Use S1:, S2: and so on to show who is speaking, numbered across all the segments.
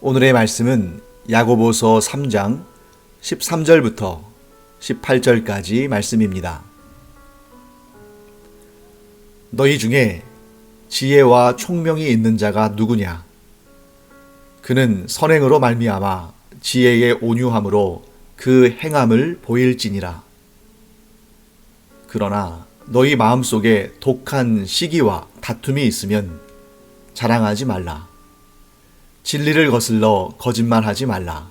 S1: 오늘의 말씀은 야고보서 3장 13절부터 18절까지 말씀입니다. 너희 중에 지혜와 총명이 있는 자가 누구냐? 그는 선행으로 말미암아 지혜의 온유함으로 그 행함을 보일지니라. 그러나 너희 마음속에 독한 시기와 다툼이 있으면 자랑하지 말라. 진리를 거슬러 거짓말하지 말라.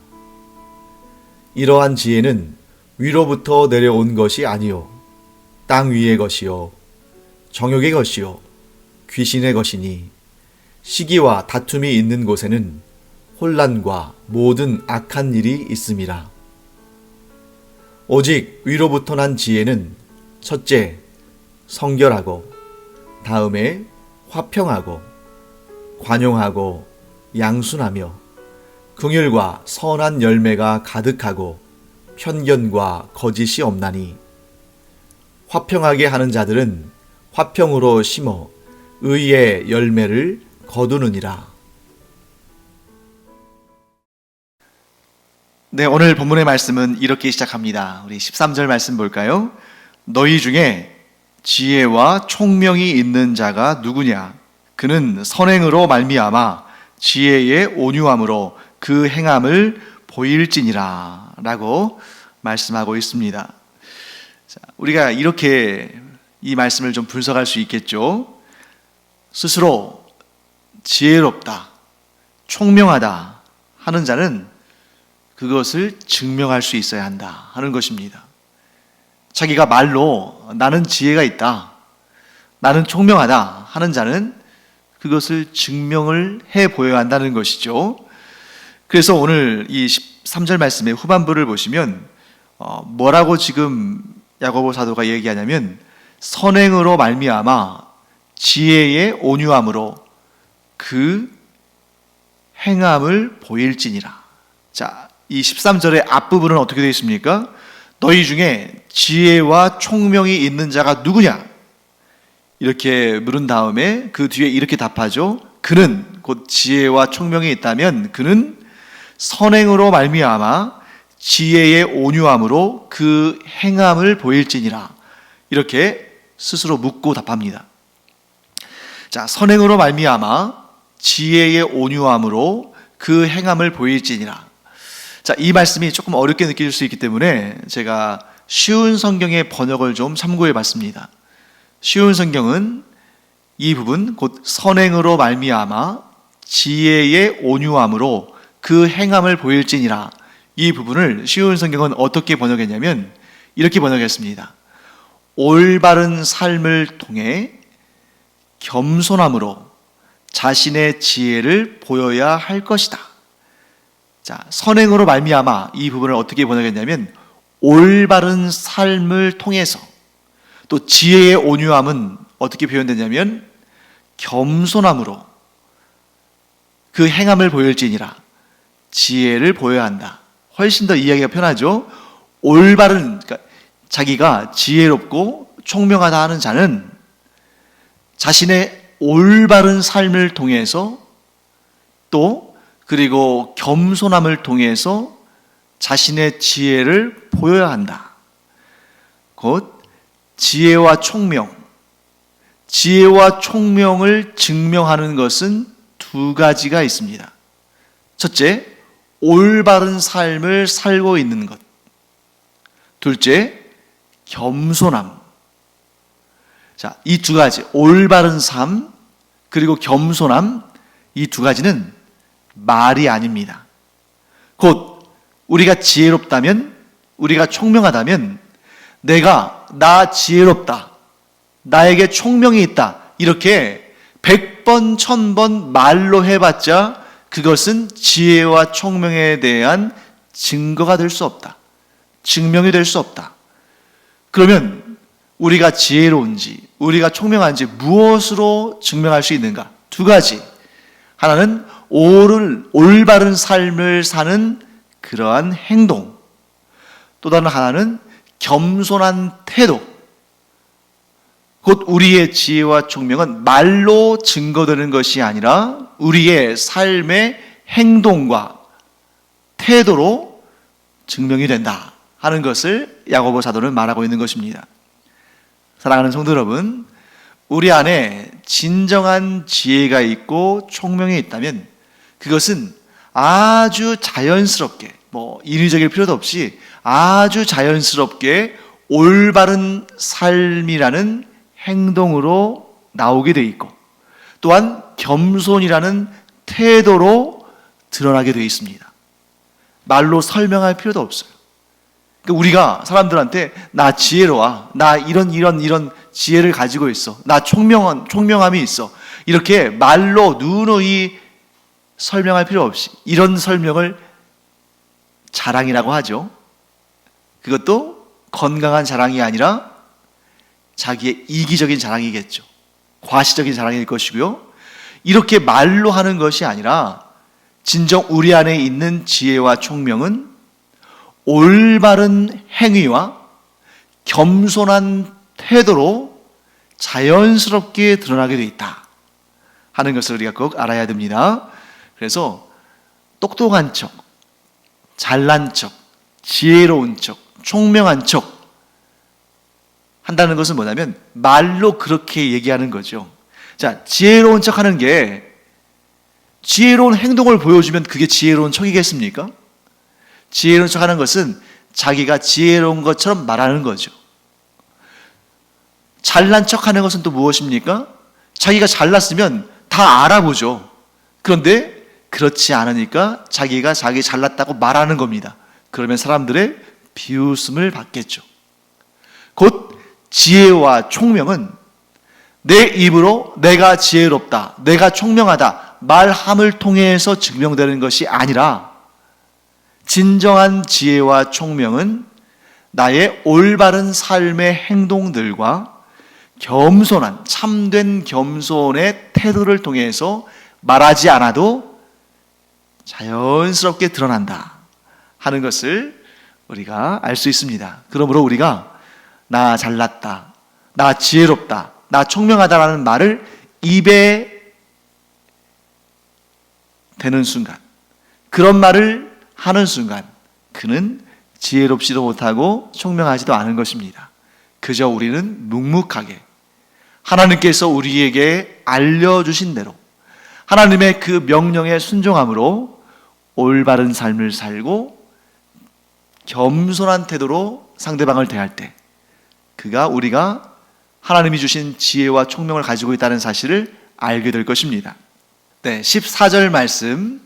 S1: 이러한 지혜는 위로부터 내려온 것이 아니요 땅 위의 것이요 정욕의 것이요 귀신의 것이니 시기와 다툼이 있는 곳에는 혼란과 모든 악한 일이 있음이라. 오직 위로부터 난 지혜는 첫째 성결하고 다음에 화평하고 관용하고 양순하며 긍휼과 선한 열매가 가득하고 편견과 거짓이 없나니 화평하게 하는 자들은 화평으로 심어 의의 열매를 거두느니라.
S2: 네, 오늘 본문의 말씀은 이렇게 시작합니다. 우리 13절 말씀 볼까요? 너희 중에 지혜와 총명이 있는 자가 누구냐? 그는 선행으로 말미암아 지혜의 온유함으로 그 행함을 보일지니라 라고 말씀하고 있습니다. 자, 우리가 이렇게 이 말씀을 좀 분석할 수 있겠죠. 스스로 지혜롭다, 총명하다 하는 자는 그것을 증명할 수 있어야 한다 하는 것입니다. 자기가 말로 나는 지혜가 있다, 나는 총명하다 하는 자는 그것을 증명을 해 보여야 한다는 것이죠. 그래서 오늘 이 13절 말씀의 후반부를 보시면 뭐라고 지금 야고보 사도가 얘기하냐면 선행으로 말미암아 지혜의 온유함으로 그 행함을 보일지니라. 자, 이 13절의 앞부분은 어떻게 되어 있습니까? 너희 중에 지혜와 총명이 있는 자가 누구냐? 이렇게 물은 다음에 그 뒤에 이렇게 답하죠. 그는 곧 지혜와 총명이 있다면 그는 선행으로 말미암아 지혜의 온유함으로 그 행함을 보일지니라. 이렇게 스스로 묻고 답합니다. 자, 선행으로 말미암아 지혜의 온유함으로 그 행함을 보일지니라. 자, 이 말씀이 조금 어렵게 느껴질 수 있기 때문에 제가 쉬운 성경의 번역을 좀 참고해 봤습니다. 쉬운 성경은 이 부분 곧 선행으로 말미암아 지혜의 온유함으로 그 행함을 보일지니라. 이 부분을 쉬운 성경은 어떻게 번역했냐면 이렇게 번역했습니다. 올바른 삶을 통해 겸손함으로 자신의 지혜를 보여야 할 것이다. 자, 선행으로 말미암아 이 부분을 어떻게 번역했냐면 올바른 삶을 통해서, 또 지혜의 온유함은 어떻게 표현되냐면 겸손함으로 그 행함을 보일지니라. 지혜를 보여야 한다. 훨씬 더 이야기가 편하죠. 올바른, 그러니까 자기가 지혜롭고 총명하다 하는 자는 자신의 올바른 삶을 통해서 또 그리고 겸손함을 통해서 자신의 지혜를 보여야 한다. 곧 지혜와 총명, 지혜와 총명을 증명하는 것은 두 가지가 있습니다. 첫째, 올바른 삶을 살고 있는 것. 둘째, 겸손함. 자, 이 두 가지, 올바른 삶 그리고 겸손함, 이 두 가지는 말이 아닙니다. 곧 우리가 지혜롭다면, 우리가 총명하다면 나 지혜롭다, 나에게 총명이 있다, 이렇게 100번 1000번 말로 해봤자 그것은 지혜와 총명에 대한 증거가 될 수 없다, 증명이 될 수 없다. 그러면 우리가 지혜로운지 우리가 총명한지 무엇으로 증명할 수 있는가? 두 가지. 하나는 올바른 삶을 사는 그러한 행동, 또 다른 하나는 겸손한 태도. 곧 우리의 지혜와 총명은 말로 증거되는 것이 아니라 우리의 삶의 행동과 태도로 증명이 된다 하는 것을 야고보 사도는 말하고 있는 것입니다. 사랑하는 성도 여러분, 우리 안에 진정한 지혜가 있고 총명이 있다면 그것은 아주 자연스럽게, 인위적일 필요도 없이 아주 자연스럽게 올바른 삶이라는 행동으로 나오게 돼 있고, 또한 겸손이라는 태도로 드러나게 돼 있습니다. 말로 설명할 필요도 없어요. 그러니까 우리가 사람들한테 나 지혜로워, 나 이런 지혜를 가지고 있어, 나 총명함이 있어, 이렇게 말로 누누이 설명할 필요 없이, 이런 설명을 자랑이라고 하죠. 그것도 건강한 자랑이 아니라 자기의 이기적인 자랑이겠죠. 과시적인 자랑일 것이고요. 이렇게 말로 하는 것이 아니라 진정 우리 안에 있는 지혜와 총명은 올바른 행위와 겸손한 태도로 자연스럽게 드러나게 되어 있다 하는 것을 우리가 꼭 알아야 됩니다. 그래서 똑똑한 척, 잘난 척, 지혜로운 척, 총명한 척 한다는 것은 뭐냐면 말로 그렇게 얘기하는 거죠. 자, 지혜로운 척 하는 게 지혜로운 행동을 보여주면 그게 지혜로운 척이겠습니까? 지혜로운 척 하는 것은 자기가 지혜로운 것처럼 말하는 거죠. 잘난 척 하는 것은 또 무엇입니까? 자기가 잘났으면 다 알아보죠. 그런데 그렇지 않으니까 자기가 자기 잘났다고 말하는 겁니다. 그러면 사람들의 비웃음을 받겠죠. 곧 지혜와 총명은 내 입으로 내가 지혜롭다, 내가 총명하다 말함을 통해서 증명되는 것이 아니라, 진정한 지혜와 총명은 나의 올바른 삶의 행동들과 겸손한, 참된 겸손의 태도를 통해서 말하지 않아도 자연스럽게 드러난다 하는 것을 우리가 알 수 있습니다. 그러므로 우리가 나 잘났다, 나 지혜롭다, 나 총명하다라는 말을 입에 대는 순간, 그런 말을 하는 순간 그는 지혜롭지도 못하고 총명하지도 않은 것입니다. 그저 우리는 묵묵하게 하나님께서 우리에게 알려주신 대로 하나님의 그 명령에 순종함으로 올바른 삶을 살고 겸손한 태도로 상대방을 대할 때 우리가 하나님이 주신 지혜와 총명을 가지고 있다는 사실을 알게 될 것입니다. 네, 14절 말씀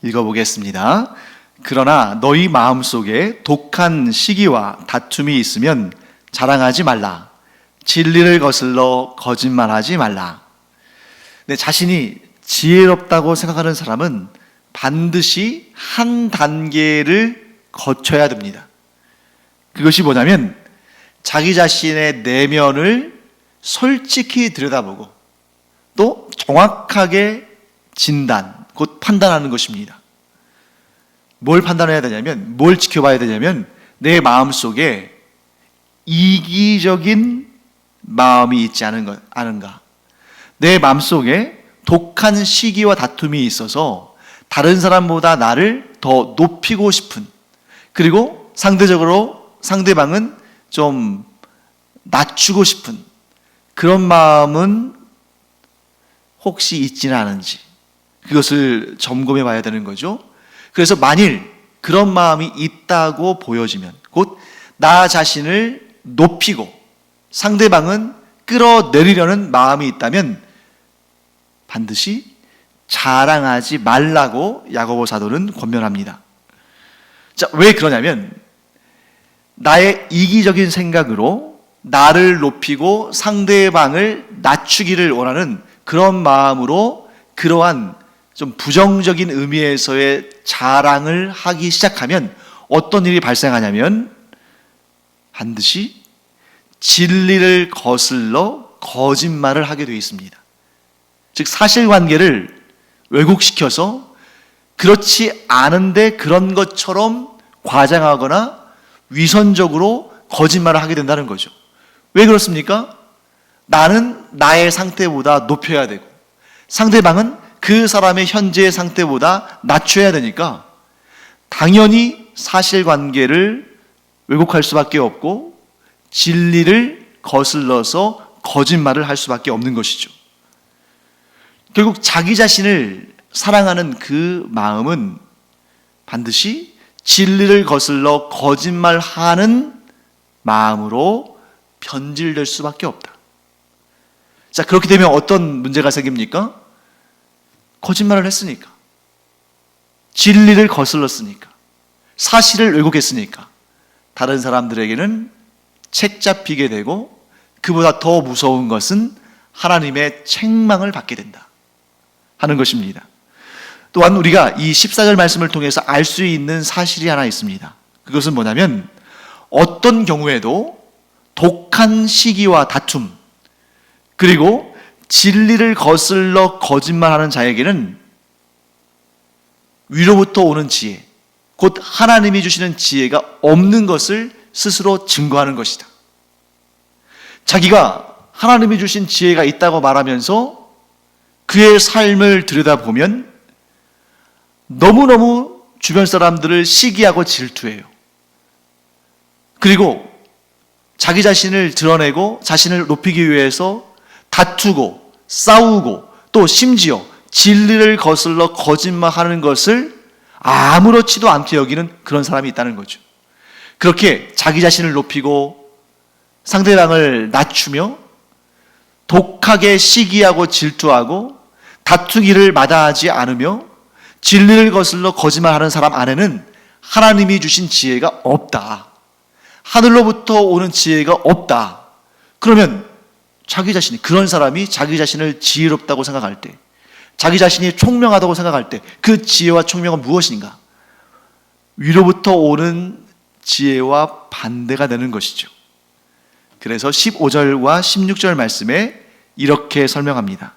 S2: 읽어보겠습니다. 그러나 너희 마음속에 독한 시기와 다툼이 있으면 자랑하지 말라. 진리를 거슬러 거짓말하지 말라. 네, 자신이 지혜롭다고 생각하는 사람은 반드시 한 단계를 거쳐야 됩니다. 그것이 뭐냐면 자기 자신의 내면을 솔직히 들여다보고 또 정확하게 진단, 곧 판단하는 것입니다. 뭘 판단해야 되냐면, 뭘 지켜봐야 되냐면 내 마음속에 이기적인 마음이 있지 않은가, 내 마음속에 독한 시기와 다툼이 있어서 다른 사람보다 나를 더 높이고 싶은, 그리고 상대적으로 상대방은 좀 낮추고 싶은 그런 마음은 혹시 있지는 않은지 그것을 점검해 봐야 되는 거죠. 그래서 만일 그런 마음이 있다고 보여지면, 곧 나 자신을 높이고 상대방은 끌어내리려는 마음이 있다면 반드시 자랑하지 말라고 야고보 사도는 권면합니다. 자, 왜 그러냐면 나의 이기적인 생각으로 나를 높이고 상대방을 낮추기를 원하는 그런 마음으로 그러한 좀 부정적인 의미에서의 자랑을 하기 시작하면 어떤 일이 발생하냐면 반드시 진리를 거슬러 거짓말을 하게 되어 있습니다. 즉 사실관계를 왜곡시켜서 그렇지 않은데 그런 것처럼 과장하거나 위선적으로 거짓말을 하게 된다는 거죠. 왜 그렇습니까? 나는 나의 상태보다 높여야 되고 상대방은 그 그 사람의 현재의 상태보다 낮춰야 되니까 당연히 사실관계를 왜곡할 수밖에 없고 진리를 거슬러서 거짓말을 할 수밖에 없는 것이죠. 결국 자기 자신을 사랑하는 그 마음은 반드시 진리를 거슬러 거짓말하는 마음으로 변질될 수밖에 없다. 자, 그렇게 되면 어떤 문제가 생깁니까? 거짓말을 했으니까, 진리를 거슬렀으니까, 사실을 왜곡했으니까 다른 사람들에게는 책 잡히게 되고, 그보다 더 무서운 것은 하나님의 책망을 받게 된다 하는 것입니다. 또한 우리가 이 14절 말씀을 통해서 알 수 있는 사실이 하나 있습니다. 그것은 뭐냐면 어떤 경우에도 독한 시기와 다툼, 그리고 진리를 거슬러 거짓말하는 자에게는 위로부터 오는 지혜, 곧 하나님이 주시는 지혜가 없는 것을 스스로 증거하는 것이다. 자기가 하나님이 주신 지혜가 있다고 말하면서 그의 삶을 들여다보면 너무너무 주변 사람들을 시기하고 질투해요. 그리고 자기 자신을 드러내고 자신을 높이기 위해서 다투고 싸우고 또 심지어 진리를 거슬러 거짓말하는 것을 아무렇지도 않게 여기는 그런 사람이 있다는 거죠. 그렇게 자기 자신을 높이고 상대방을 낮추며 독하게 시기하고 질투하고 다투기를 마다하지 않으며 진리를 거슬러 거짓말하는 사람 안에는 하나님이 주신 지혜가 없다. 하늘로부터 오는 지혜가 없다. 그러면 자기 자신이, 그런 사람이 자기 자신을 지혜롭다고 생각할 때, 자기 자신이 총명하다고 생각할 때 그 지혜와 총명은 무엇인가? 위로부터 오는 지혜와 반대가 되는 것이죠. 그래서 15절과 16절 말씀에 이렇게 설명합니다.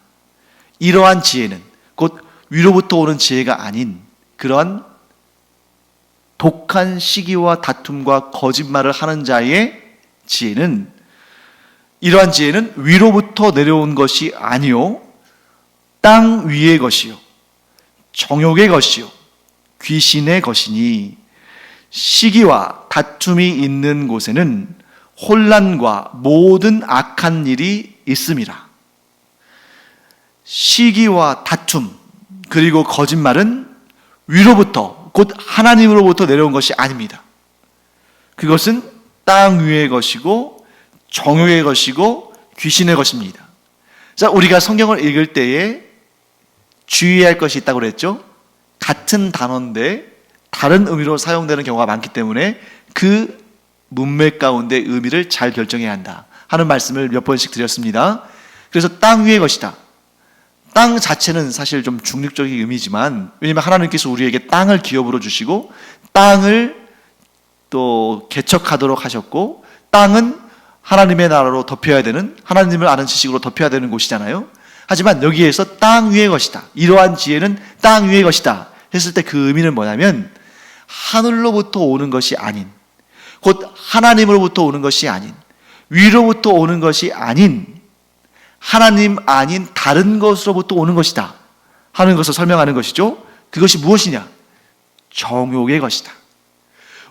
S2: 이러한 지혜는 곧 위로부터 오는 지혜가 아닌 그러한 독한 시기와 다툼과 거짓말을 하는 자의 지혜는, 이러한 지혜는 위로부터 내려온 것이 아니요 땅 위의 것이요 정욕의 것이요 귀신의 것이니 시기와 다툼이 있는 곳에는 혼란과 모든 악한 일이 있음이라. 시기와 다툼 그리고 거짓말은 위로부터, 곧 하나님으로부터 내려온 것이 아닙니다. 그것은 땅 위의 것이고 정욕의 것이고 귀신의 것입니다. 자, 우리가 성경을 읽을 때에 주의할 것이 있다고 그랬죠. 같은 단어인데 다른 의미로 사용되는 경우가 많기 때문에 그 문맥 가운데 의미를 잘 결정해야 한다 하는 말씀을 몇 번씩 드렸습니다. 그래서 땅 위의 것이다. 땅 자체는 사실 좀 중립적인 의미지만, 왜냐하면 하나님께서 우리에게 땅을 기업으로 주시고 땅을 또 개척하도록 하셨고, 땅은 하나님의 나라로 덮여야 되는, 하나님을 아는 지식으로 덮여야 되는 곳이잖아요. 하지만 여기에서 땅 위의 것이다, 이러한 지혜는 땅 위의 것이다 했을 때 그 의미는 뭐냐면 하늘로부터 오는 것이 아닌, 곧 하나님으로부터 오는 것이 아닌, 위로부터 오는 것이 아닌 하나님 아닌 다른 것으로부터 오는 것이다 하는 것을 설명하는 것이죠. 그것이 무엇이냐? 정욕의 것이다.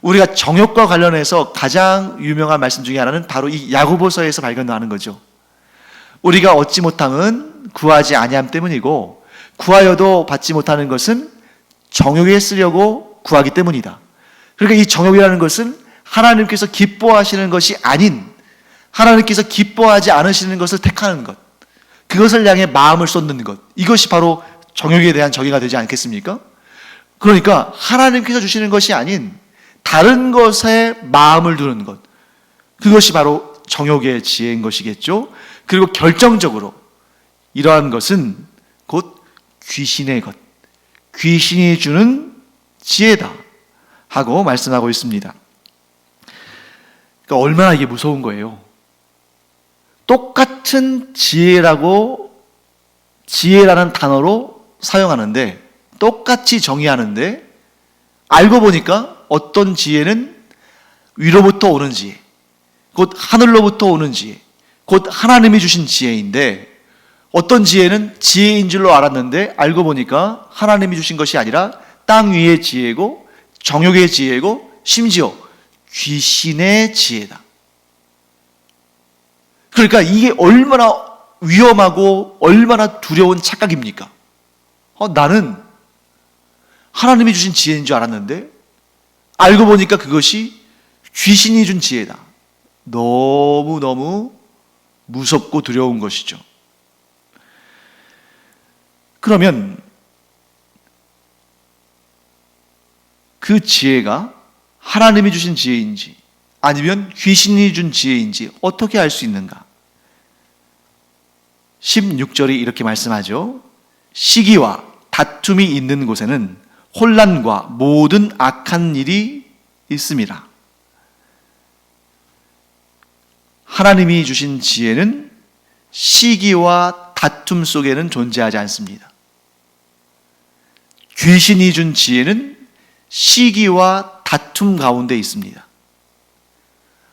S2: 우리가 정욕과 관련해서 가장 유명한 말씀 중에 하나는 바로 이 야고보서에서 발견하는 거죠. 우리가 얻지 못함은 구하지 아니함 때문이고 구하여도 받지 못하는 것은 정욕에 쓰려고 구하기 때문이다. 그러니까 이 정욕이라는 것은 하나님께서 기뻐하시는 것이 아닌, 하나님께서 기뻐하지 않으시는 것을 택하는 것, 그것을 향해 마음을 쏟는 것, 이것이 바로 정욕에 대한 정의가 되지 않겠습니까? 그러니까 하나님께서 주시는 것이 아닌 다른 것에 마음을 두는 것, 그것이 바로 정욕의 지혜인 것이겠죠. 그리고 결정적으로 이러한 것은 곧 귀신의 것, 귀신이 주는 지혜다 하고 말씀하고 있습니다. 그러니까 얼마나 이게 무서운 거예요. 똑같은 지혜라는 단어로 사용하는데, 똑같이 정의하는데, 알고 보니까 어떤 지혜는 위로부터 오는 지혜, 곧 하늘로부터 오는 지혜, 곧 하나님이 주신 지혜인데, 어떤 지혜는 지혜인 줄로 알았는데 알고 보니까 하나님이 주신 것이 아니라 땅 위의 지혜고 정욕의 지혜고 심지어 귀신의 지혜다. 그러니까 이게 얼마나 위험하고 얼마나 두려운 착각입니까? 나는 하나님이 주신 지혜인 줄 알았는데 알고 보니까 그것이 귀신이 준 지혜다. 너무너무 무섭고 두려운 것이죠. 그러면 그 지혜가 하나님이 주신 지혜인지 아니면 귀신이 준 지혜인지 어떻게 알 수 있는가? 16절이 이렇게 말씀하죠. 시기와 다툼이 있는 곳에는 혼란과 모든 악한 일이 있습니다. 하나님이 주신 지혜는 시기와 다툼 속에는 존재하지 않습니다. 귀신이 준 지혜는 시기와 다툼 가운데 있습니다.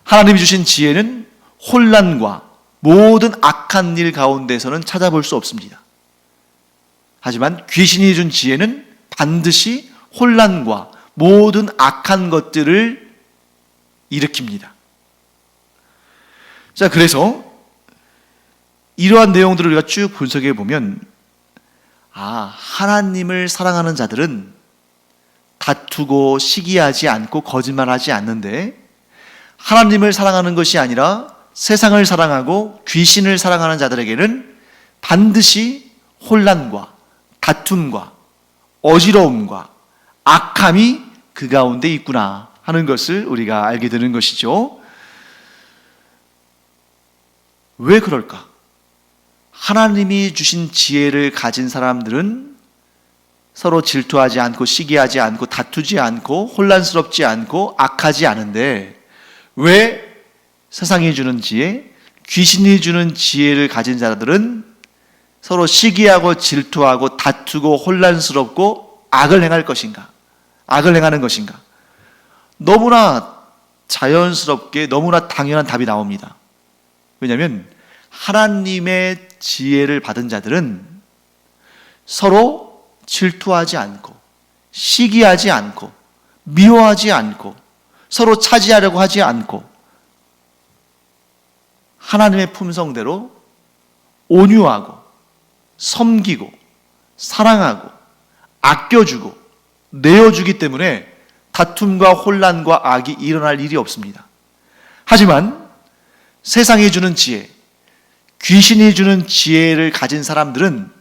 S2: 하나님이 주신 지혜는 혼란과 모든 악한 일 가운데서는 찾아볼 수 없습니다. 하지만 귀신이 준 지혜는 반드시 혼란과 모든 악한 것들을 일으킵니다. 자, 그래서 이러한 내용들을 우리가 쭉 분석해 보면 하나님을 사랑하는 자들은 다투고 시기하지 않고 거짓말하지 않는데 하나님을 사랑하는 것이 아니라 세상을 사랑하고 귀신을 사랑하는 자들에게는 반드시 혼란과 다툼과 어지러움과 악함이 그 가운데 있구나 하는 것을 우리가 알게 되는 것이죠. 왜 그럴까? 하나님이 주신 지혜를 가진 사람들은 서로 질투하지 않고 시기하지 않고 다투지 않고 혼란스럽지 않고 악하지 않은데 왜 세상이 주는 지혜, 귀신이 주는 지혜를 가진 자들은 서로 시기하고 질투하고 다투고 혼란스럽고 악을 행할 것인가? 악을 행하는 것인가? 너무나 자연스럽게 너무나 당연한 답이 나옵니다. 왜냐하면 하나님의 지혜를 받은 자들은 서로 질투하지 않고 시기하지 않고 미워하지 않고 서로 차지하려고 하지 않고 하나님의 품성대로 온유하고 섬기고 사랑하고 아껴주고 내어주기 때문에 다툼과 혼란과 악이 일어날 일이 없습니다. 하지만 세상이 주는 지혜, 귀신이 주는 지혜를 가진 사람들은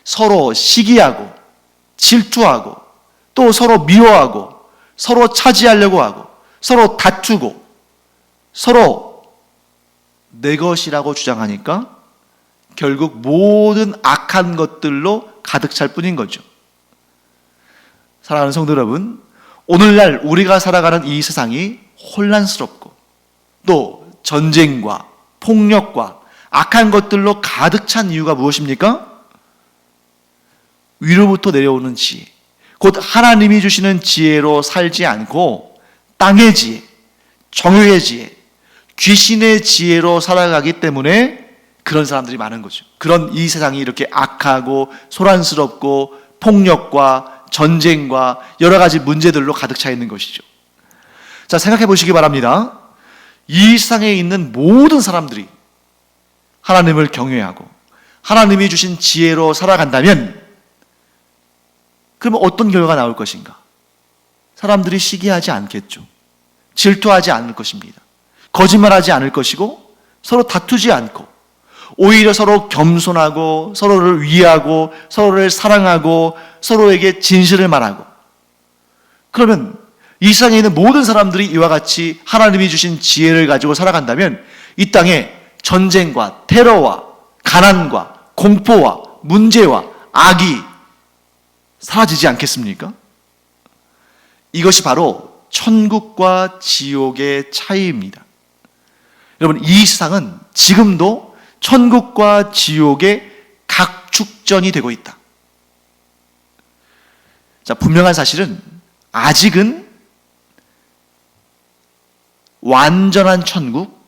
S2: 서로 시기하고 질투하고 또 서로 미워하고 서로 차지하려고 하고 서로 다투고 서로 내 것이라고 주장하니까 결국 모든 악한 것들로 가득 찰 뿐인 거죠. 사랑하는 성도 여러분, 오늘날 우리가 살아가는 이 세상이 혼란스럽고 또 전쟁과 폭력과 악한 것들로 가득 찬 이유가 무엇입니까? 위로부터 내려오는 지혜, 곧 하나님이 주시는 지혜로 살지 않고 땅의 지혜, 정욕의 지혜, 귀신의 지혜로 살아가기 때문에 그런 사람들이 많은 거죠. 그런 이 세상이 이렇게 악하고 소란스럽고 폭력과 전쟁과 여러 가지 문제들로 가득 차 있는 것이죠. 자, 생각해 보시기 바랍니다. 이 세상에 있는 모든 사람들이 하나님을 경외하고 하나님이 주신 지혜로 살아간다면 그러면 어떤 결과가 나올 것인가? 사람들이 시기하지 않겠죠. 질투하지 않을 것입니다. 거짓말하지 않을 것이고 서로 다투지 않고 오히려 서로 겸손하고 서로를 위하고 서로를 사랑하고 서로에게 진실을 말하고 그러면 이 세상에 있는 모든 사람들이 이와 같이 하나님이 주신 지혜를 가지고 살아간다면 이 땅에 전쟁과 테러와 가난과 공포와 문제와 악이 사라지지 않겠습니까? 이것이 바로 천국과 지옥의 차이입니다. 여러분, 이 세상은 지금도 천국과 지옥의 각축전이 되고 있다. 자, 분명한 사실은 아직은 완전한 천국,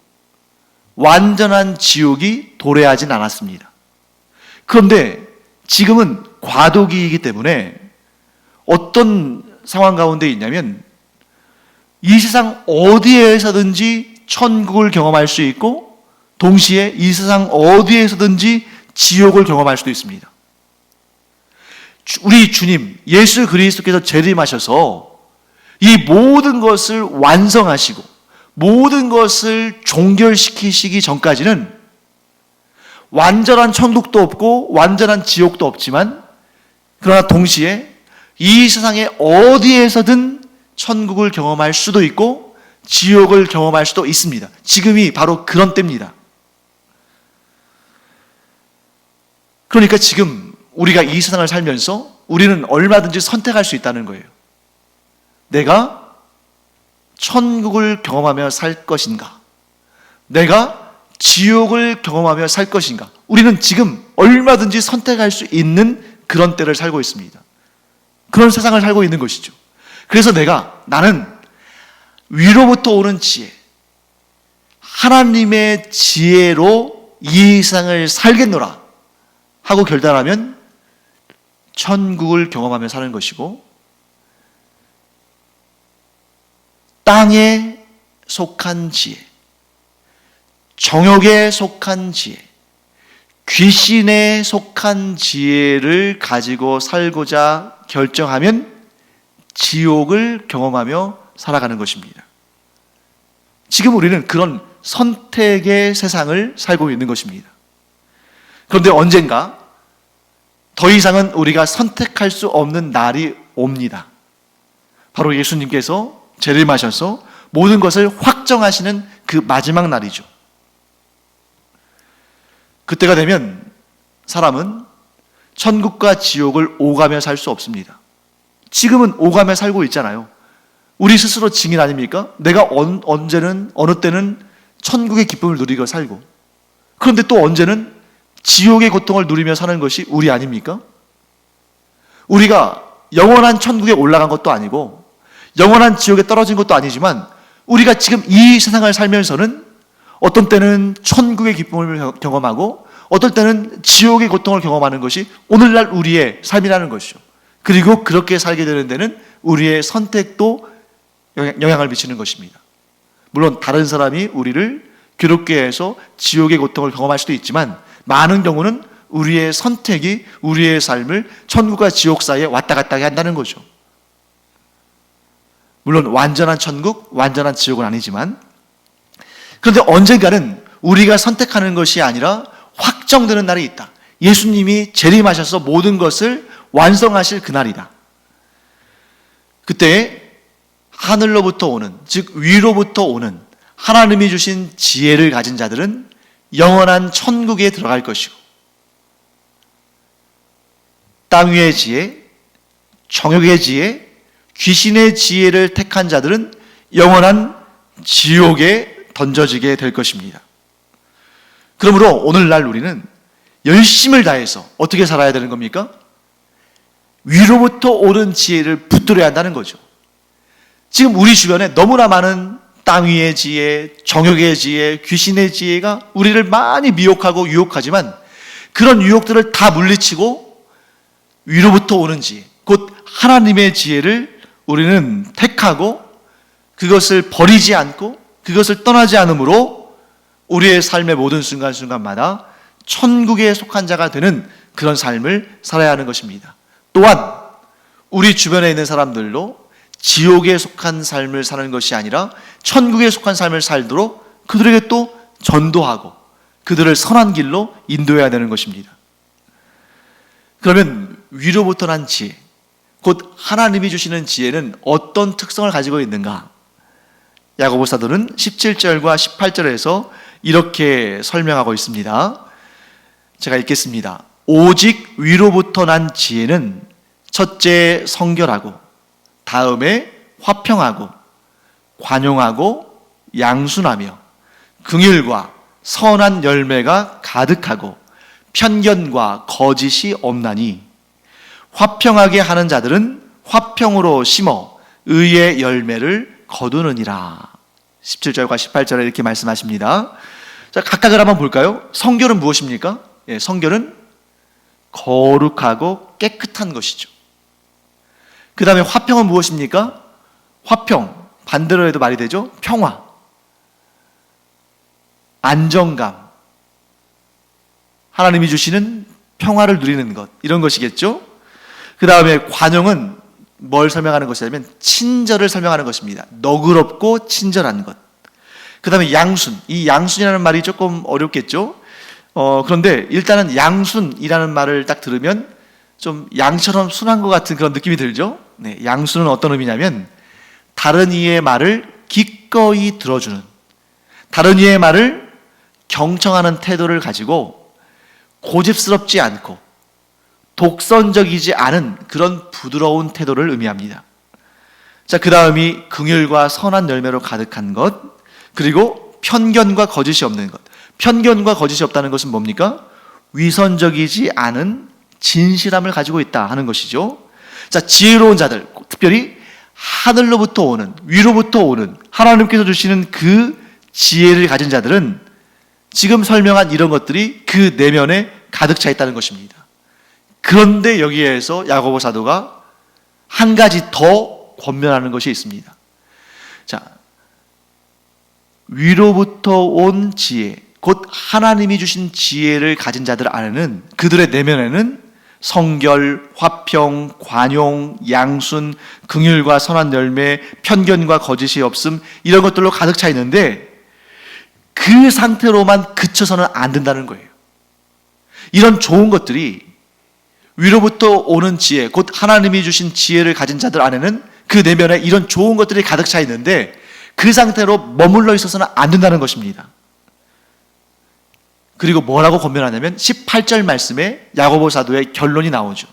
S2: 완전한 지옥이 도래하진 않았습니다. 그런데 지금은 과도기이기 때문에 어떤 상황 가운데 있냐면 이 세상 어디에서든지 천국을 경험할 수 있고 동시에 이 세상 어디에서든지 지옥을 경험할 수도 있습니다. 우리 주님 예수 그리스도께서 재림하셔서 이 모든 것을 완성하시고 모든 것을 종결시키시기 전까지는 완전한 천국도 없고 완전한 지옥도 없지만 그러나 동시에 이 세상에 어디에서든 천국을 경험할 수도 있고 지옥을 경험할 수도 있습니다. 지금이 바로 그런 때입니다. 그러니까 지금 우리가 이 세상을 살면서 우리는 얼마든지 선택할 수 있다는 거예요. 내가 천국을 경험하며 살 것인가? 내가 지옥을 경험하며 살 것인가? 우리는 지금 얼마든지 선택할 수 있는 그런 때를 살고 있습니다. 그런 세상을 살고 있는 것이죠. 그래서 나는 위로부터 오는 지혜, 하나님의 지혜로 이 세상을 살겠노라 하고 결단하면 천국을 경험하며 사는 것이고, 땅에 속한 지혜, 정욕에 속한 지혜, 귀신에 속한 지혜를 가지고 살고자 결정하면 지옥을 경험하며 살아가는 것입니다. 지금 우리는 그런 선택의 세상을 살고 있는 것입니다. 그런데 언젠가 더 이상은 우리가 선택할 수 없는 날이 옵니다. 바로 예수님께서 재림하셔서 모든 것을 확정하시는 그 마지막 날이죠. 그때가 되면 사람은 천국과 지옥을 오가며 살 수 없습니다. 지금은 오가며 살고 있잖아요. 우리 스스로 증인 아닙니까? 내가 언제는 어느 때는 천국의 기쁨을 누리고 살고, 그런데 또 언제는 지옥의 고통을 누리며 사는 것이 우리 아닙니까? 우리가 영원한 천국에 올라간 것도 아니고 영원한 지옥에 떨어진 것도 아니지만 우리가 지금 이 세상을 살면서는 어떤 때는 천국의 기쁨을 경험하고 어떨 때는 지옥의 고통을 경험하는 것이 오늘날 우리의 삶이라는 것이죠. 그리고 그렇게 살게 되는 데는 우리의 선택도 영향을 미치는 것입니다. 물론 다른 사람이 우리를 괴롭게 해서 지옥의 고통을 경험할 수도 있지만 많은 경우는 우리의 선택이 우리의 삶을 천국과 지옥 사이에 왔다 갔다 하게 한다는 거죠. 물론 완전한 천국, 완전한 지옥은 아니지만, 그런데 언젠가는 우리가 선택하는 것이 아니라 확정되는 날이 있다. 예수님이 재림하셔서 모든 것을 완성하실 그날이다. 그때 하늘로부터 오는, 즉 위로부터 오는 하나님이 주신 지혜를 가진 자들은 영원한 천국에 들어갈 것이고, 땅 위의 지혜, 정욕의 지혜, 귀신의 지혜를 택한 자들은 영원한 지옥에 던져지게 될 것입니다. 그러므로 오늘날 우리는 열심을 다해서 어떻게 살아야 되는 겁니까? 위로부터 오는 지혜를 붙들어야 한다는 거죠. 지금 우리 주변에 너무나 많은 땅 위의 지혜, 정욕의 지혜, 귀신의 지혜가 우리를 많이 미혹하고 유혹하지만 그런 유혹들을 다 물리치고 위로부터 오는 지혜, 곧 하나님의 지혜를 우리는 택하고 그것을 버리지 않고 그것을 떠나지 않으므로 우리의 삶의 모든 순간순간마다 천국에 속한 자가 되는 그런 삶을 살아야 하는 것입니다. 또한 우리 주변에 있는 사람들로 지옥에 속한 삶을 사는 것이 아니라 천국에 속한 삶을 살도록 그들에게 또 전도하고 그들을 선한 길로 인도해야 되는 것입니다. 그러면 위로부터 난 지혜, 곧 하나님이 주시는 지혜는 어떤 특성을 가지고 있는가? 야고보 사도는 17절과 18절에서 이렇게 설명하고 있습니다. 제가 읽겠습니다. 오직 위로부터 난 지혜는 첫째 성결하고, 다음에 화평하고, 관용하고, 양순하며, 긍휼과 선한 열매가 가득하고, 편견과 거짓이 없나니, 화평하게 하는 자들은 화평으로 심어 의의 열매를 거두느니라. 17절과 18절에 이렇게 말씀하십니다. 자, 각각을 한번 볼까요? 성결은 무엇입니까? 성결은 거룩하고 깨끗한 것이죠. 그 다음에 화평은 무엇입니까? 화평, 반대로 해도 말이 되죠? 평화, 안정감, 하나님이 주시는 평화를 누리는 것, 이런 것이겠죠. 그 다음에 관용은 뭘 설명하는 것이냐면 친절을 설명하는 것입니다. 너그럽고 친절한 것. 그 다음에 양순, 이 양순이라는 말이 조금 어렵겠죠. 그런데 일단은 양순이라는 말을 딱 들으면 좀 양처럼 순한 것 같은 그런 느낌이 들죠. 네, 양순은 어떤 의미냐면 다른 이의 말을 기꺼이 들어주는, 다른 이의 말을 경청하는 태도를 가지고 고집스럽지 않고 독선적이지 않은 그런 부드러운 태도를 의미합니다. 자, 그 다음이 긍휼과 선한 열매로 가득한 것, 그리고 편견과 거짓이 없는 것. 편견과 거짓이 없다는 것은 뭡니까? 위선적이지 않은 진실함을 가지고 있다 하는 것이죠. 자, 지혜로운 자들, 특별히 하늘로부터 오는, 위로부터 오는 하나님께서 주시는 그 지혜를 가진 자들은 지금 설명한 이런 것들이 그 내면에 가득 차 있다는 것입니다. 그런데 여기에서 야고보 사도가 한 가지 더 권면하는 것이 있습니다. 자, 위로부터 온 지혜, 곧 하나님이 주신 지혜를 가진 자들 안에는, 그들의 내면에는 성결, 화평, 관용, 양순, 긍휼과 선한 열매, 편견과 거짓이 없음, 이런 것들로 가득 차 있는데 그 상태로만 그쳐서는 안 된다는 거예요. 이런 좋은 것들이 위로부터 오는 지혜, 곧 하나님이 주신 지혜를 가진 자들 안에는 그 내면에 이런 좋은 것들이 가득 차 있는데 그 상태로 머물러 있어서는 안 된다는 것입니다. 그리고 뭐라고 권면하냐면 18절 말씀에 야고보 사도의 결론이 나오죠.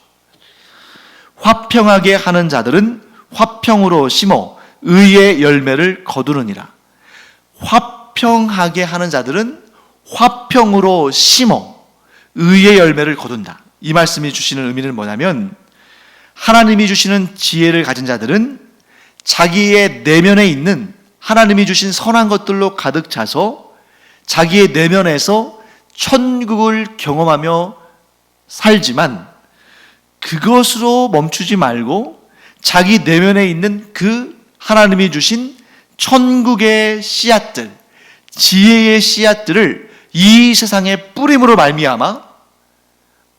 S2: 화평하게 하는 자들은 화평으로 심어 의의 열매를 거두느니라. 화평하게 하는 자들은 화평으로 심어 의의 열매를 거둔다. 이 말씀이 주시는 의미는 뭐냐면 하나님이 주시는 지혜를 가진 자들은 자기의 내면에 있는 하나님이 주신 선한 것들로 가득 차서 자기의 내면에서 천국을 경험하며 살지만 그것으로 멈추지 말고 자기 내면에 있는 그 하나님이 주신 천국의 씨앗들, 지혜의 씨앗들을 이 세상에 뿌림으로 말미암아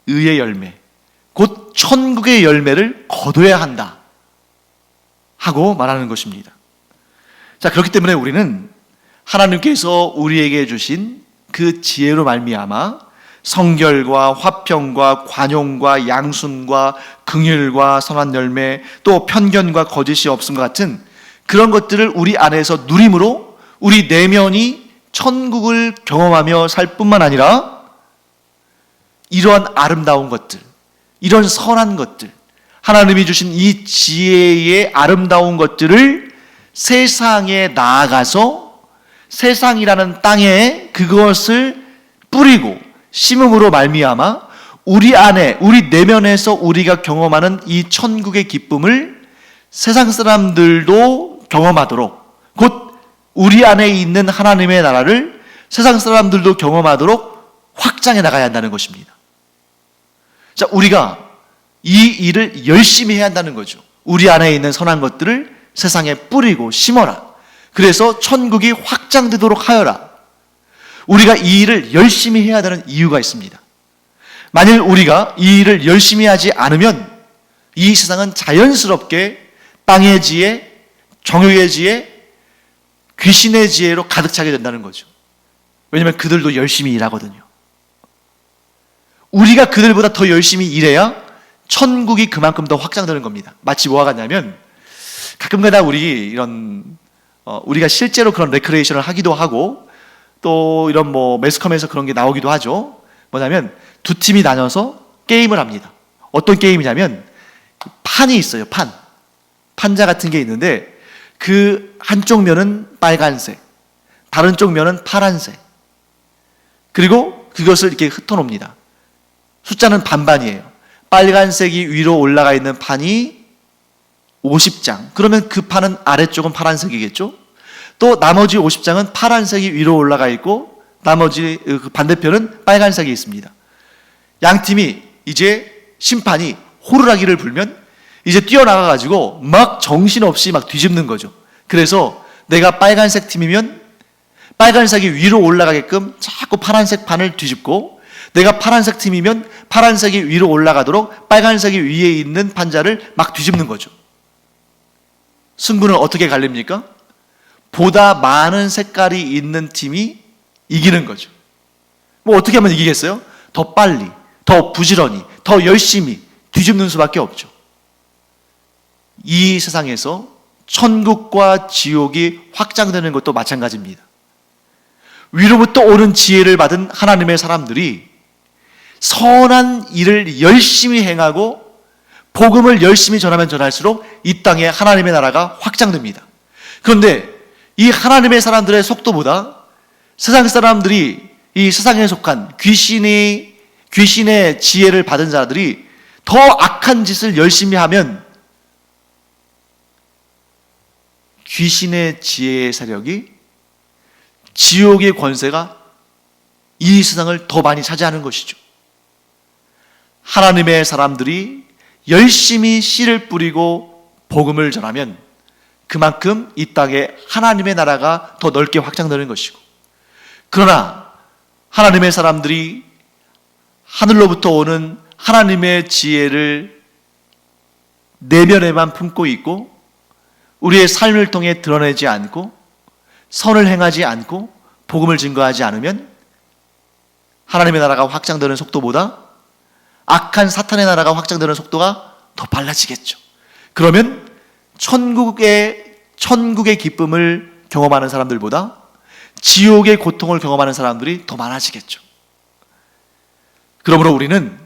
S2: 의의 열매, 곧 천국의 열매를 거둬야 한다 하고 말하는 것입니다. 자, 그렇기 때문에 우리는 하나님께서 우리에게 주신 그 지혜로 말미암아 성결과 화평과 관용과 양순과 긍휼과 선한 열매, 또 편견과 거짓이 없음과 같은 그런 것들을 우리 안에서 누림으로 우리 내면이 천국을 경험하며 살 뿐만 아니라 이러한 아름다운 것들, 이런 선한 것들, 하나님이 주신 이 지혜의 아름다운 것들을 세상에 나아가서 세상이라는 땅에 그것을 뿌리고 심음으로 말미암아 우리 안에, 우리 내면에서 우리가 경험하는 이 천국의 기쁨을 세상 사람들도 경험하도록, 곧 우리 안에 있는 하나님의 나라를 세상 사람들도 경험하도록 확장해 나가야 한다는 것입니다. 자, 우리가 이 일을 열심히 해야 한다는 거죠. 우리 안에 있는 선한 것들을 세상에 뿌리고 심어라. 그래서 천국이 확장되도록 하여라. 우리가 이 일을 열심히 해야 되는 이유가 있습니다. 만일 우리가 이 일을 열심히 하지 않으면 이 세상은 자연스럽게 땅의 지혜, 정욕의 지혜, 귀신의 지혜로 가득 차게 된다는 거죠. 왜냐하면 그들도 열심히 일하거든요. 우리가 그들보다 더 열심히 일해야 천국이 그만큼 더 확장되는 겁니다. 마치 뭐와 같냐면 가끔가다 우리가 실제로 그런 레크레이션을 하기도 하고 또 이런 매스컴에서 그런 게 나오기도 하죠. 뭐냐면 두 팀이 나눠서 게임을 합니다. 어떤 게임이냐면 판이 있어요. 판자 같은 게 있는데 그 한쪽 면은 빨간색, 다른 쪽 면은 파란색. 그리고 그것을 이렇게 흩어놓습니다. 숫자는 반반이에요. 빨간색이 위로 올라가 있는 판이 50장. 그러면 그 판은 아래쪽은 파란색이겠죠? 또 나머지 50장은 파란색이 위로 올라가 있고 나머지 그 반대편은 빨간색이 있습니다. 양 팀이 이제 심판이 호루라기를 불면 이제 뛰어나가가지고 막 정신없이 막 뒤집는 거죠. 그래서 내가 빨간색 팀이면 빨간색이 위로 올라가게끔 자꾸 파란색 판을 뒤집고, 내가 파란색 팀이면 파란색이 위로 올라가도록 빨간색이 위에 있는 판자를 막 뒤집는 거죠. 승부는 어떻게 갈립니까? 보다 많은 색깔이 있는 팀이 이기는 거죠. 뭐 어떻게 하면 이기겠어요? 더 빨리, 더 부지런히, 더 열심히 뒤집는 수밖에 없죠. 이 세상에서 천국과 지옥이 확장되는 것도 마찬가지입니다. 위로부터 오는 지혜를 받은 하나님의 사람들이 선한 일을 열심히 행하고 복음을 열심히 전하면 전할수록 이 땅에 하나님의 나라가 확장됩니다. 그런데 이 하나님의 사람들의 속도보다 세상 사람들이, 이 세상에 속한 귀신의 지혜를 받은 자들이 더 악한 짓을 열심히 하면 귀신의 지혜의 세력이, 지옥의 권세가 이 세상을 더 많이 차지하는 것이죠. 하나님의 사람들이 열심히 씨를 뿌리고 복음을 전하면 그만큼 이 땅에 하나님의 나라가 더 넓게 확장되는 것이고, 그러나 하나님의 사람들이 하늘로부터 오는 하나님의 지혜를 내면에만 품고 있고 우리의 삶을 통해 드러내지 않고 선을 행하지 않고 복음을 증거하지 않으면 하나님의 나라가 확장되는 속도보다 악한 사탄의 나라가 확장되는 속도가 더 빨라지겠죠. 그러면 천국의 기쁨을 경험하는 사람들보다 지옥의 고통을 경험하는 사람들이 더 많아지겠죠. 그러므로 우리는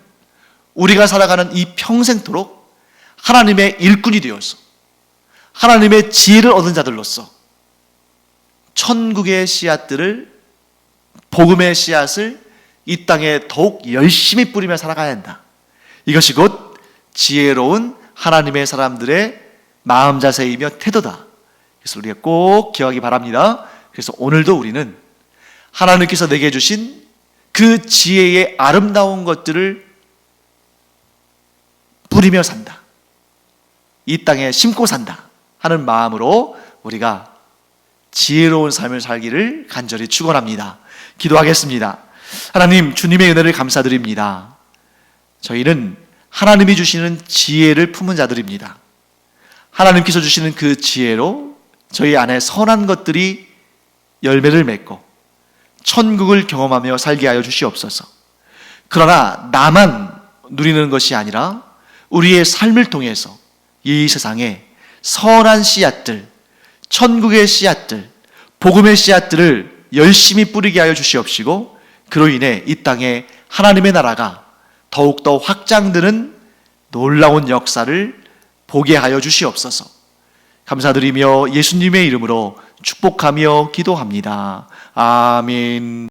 S2: 우리가 살아가는 이 평생토록 하나님의 일꾼이 되어서 하나님의 지혜를 얻은 자들로서 천국의 씨앗들을, 복음의 씨앗을 이 땅에 더욱 열심히 뿌리며 살아가야 한다. 이것이 곧 지혜로운 하나님의 사람들의 마음 자세이며 태도다. 그래서 우리가 꼭 기억하기 바랍니다. 그래서 오늘도 우리는 하나님께서 내게 주신 그 지혜의 아름다운 것들을 뿌리며 산다, 이 땅에 심고 산다 하는 마음으로 우리가 지혜로운 삶을 살기를 간절히 축원합니다. 기도하겠습니다. 하나님, 주님의 은혜를 감사드립니다. 저희는 하나님이 주시는 지혜를 품은 자들입니다. 하나님께서 주시는 그 지혜로 저희 안에 선한 것들이 열매를 맺고 천국을 경험하며 살게 하여 주시옵소서. 그러나 나만 누리는 것이 아니라 우리의 삶을 통해서 이 세상에 선한 씨앗들, 천국의 씨앗들, 복음의 씨앗들을 열심히 뿌리게 하여 주시옵시고, 그로 인해 이 땅에 하나님의 나라가 더욱더 확장되는 놀라운 역사를 보게 하여 주시옵소서. 감사드리며 예수님의 이름으로 축복하며 기도합니다. 아멘.